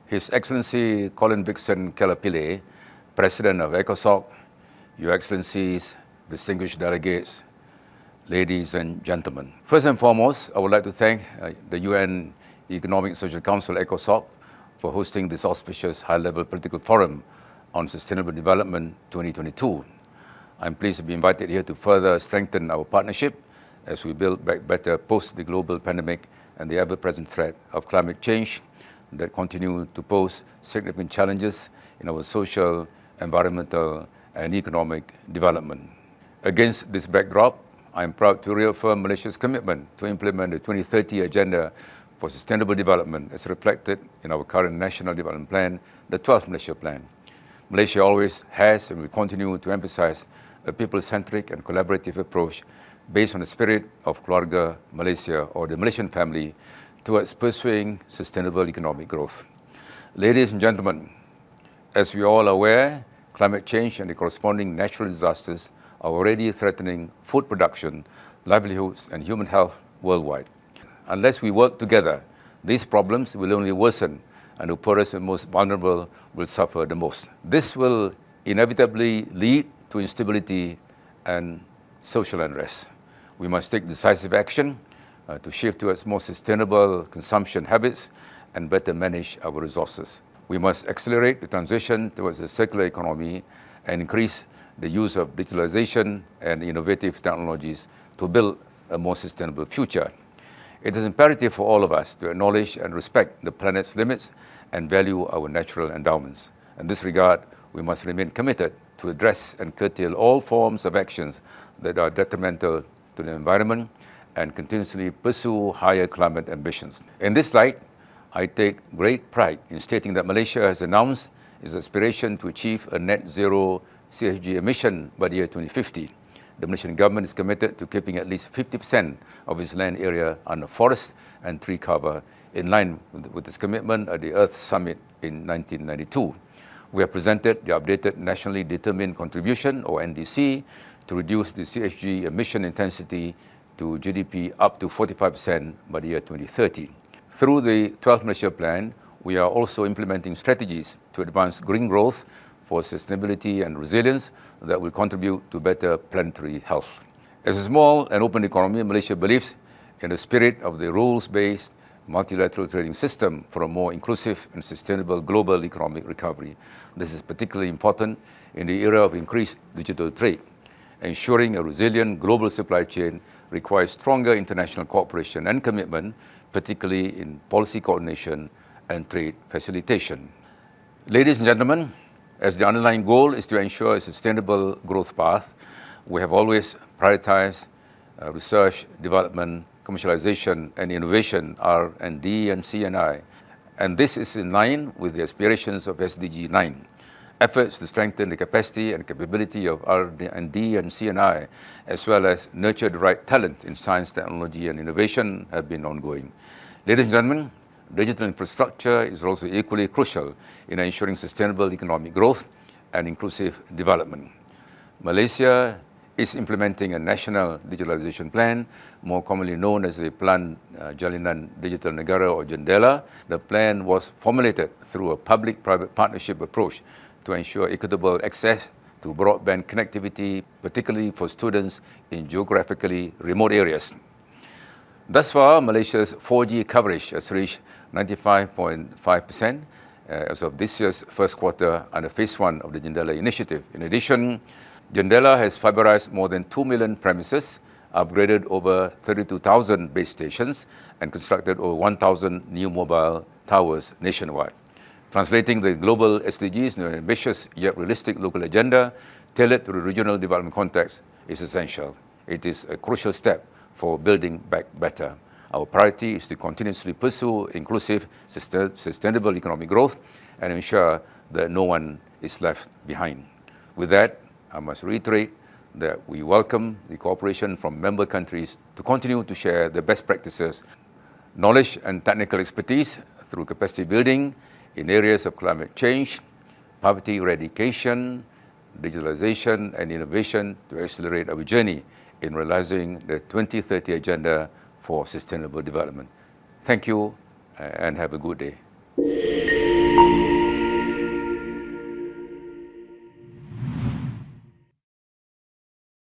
His Excellency Colin Vixen Kelapile, President of ECOSOC, Your Excellencies, distinguished delegates, ladies and gentlemen. First and foremost, I would like to thank the UN Economic and Social Council, ECOSOC, for hosting this auspicious high-level political forum on Sustainable Development 2022. I'm pleased to be invited here to further strengthen our partnership as we build back better post the global pandemic and the ever-present threat of climate change that continue to pose significant challenges in our social, environmental, and economic development. Against this backdrop, I am proud to reaffirm Malaysia's commitment to implement the 2030 Agenda for Sustainable Development as reflected in our current National Development Plan, the 12th Malaysia Plan. Malaysia always has and will continue to emphasize a people-centric and collaborative approach based on the spirit of Keluarga Malaysia, or the Malaysian family, towards pursuing sustainable economic growth. Ladies and gentlemen, as we are all aware, climate change and the corresponding natural disasters are already threatening food production, livelihoods, and human health worldwide. Unless we work together, these problems will only worsen, and the poorest and most vulnerable will suffer the most. This will inevitably lead to instability and social unrest. We must take decisive action to shift towards more sustainable consumption habits and better manage our resources. We must accelerate the transition towards a circular economy and increase the use of digitalization and innovative technologies to build a more sustainable future. It is imperative for all of us to acknowledge and respect the planet's limits and value our natural endowments. In this regard, we must remain committed to address and curtail all forms of actions that are detrimental to the environment and continuously pursue higher climate ambitions. In this light, I take great pride in stating that Malaysia has announced its aspiration to achieve a net zero CFG emission by the year 2050. The Malaysian government is committed to keeping at least 50% of its land area under forest and tree cover, in line with its commitment at the Earth Summit in 1992. We have presented the updated Nationally Determined Contribution, or NDC, to reduce the CFG emission intensity to GDP up to 45% by the year 2030. Through the 12th Malaysia Plan, we are also implementing strategies to advance green growth for sustainability and resilience that will contribute to better planetary health. As a small and open economy, Malaysia believes in the spirit of the rules-based multilateral trading system for a more inclusive and sustainable global economic recovery. This is particularly important in the era of increased digital trade. Ensuring a resilient global supply chain requires stronger international cooperation and commitment, particularly in policy coordination and trade facilitation. Ladies and gentlemen, as the underlying goal is to ensure a sustainable growth path, we have always prioritized research, development, commercialization, and innovation, R&D and C&I. And this is in line with the aspirations of SDG 9. Efforts to strengthen the capacity and capability of R&D and C&I, as well as nurture the right talent in science, technology, and innovation, have been ongoing. Ladies and gentlemen, digital infrastructure is also equally crucial in ensuring sustainable economic growth and inclusive development. Malaysia is implementing a national digitalization plan, more commonly known as the Plan Jalinan Digital Negara, or JENDELA. The plan was formulated through a public-private partnership approach to ensure equitable access to broadband connectivity, particularly for students in geographically remote areas. Thus far, Malaysia's 4G coverage has reached 95.5% as of this year's first quarter under Phase 1 of the JENDELA initiative. In addition, JENDELA has fiberized more than 2 million premises, upgraded over 32,000 base stations, and constructed over 1,000 new mobile towers nationwide. Translating the global SDGs into an ambitious yet realistic local agenda tailored to the regional development context is essential. It is a crucial step for building back better. Our priority is to continuously pursue inclusive, sustainable economic growth and ensure that no one is left behind. With that, I must reiterate that we welcome the cooperation from member countries to continue to share the best practices, knowledge and technical expertise through capacity building in areas of climate change, poverty eradication, digitalization and innovation to accelerate our journey in realizing the 2030 Agenda for Sustainable Development. Thank you and have a good day.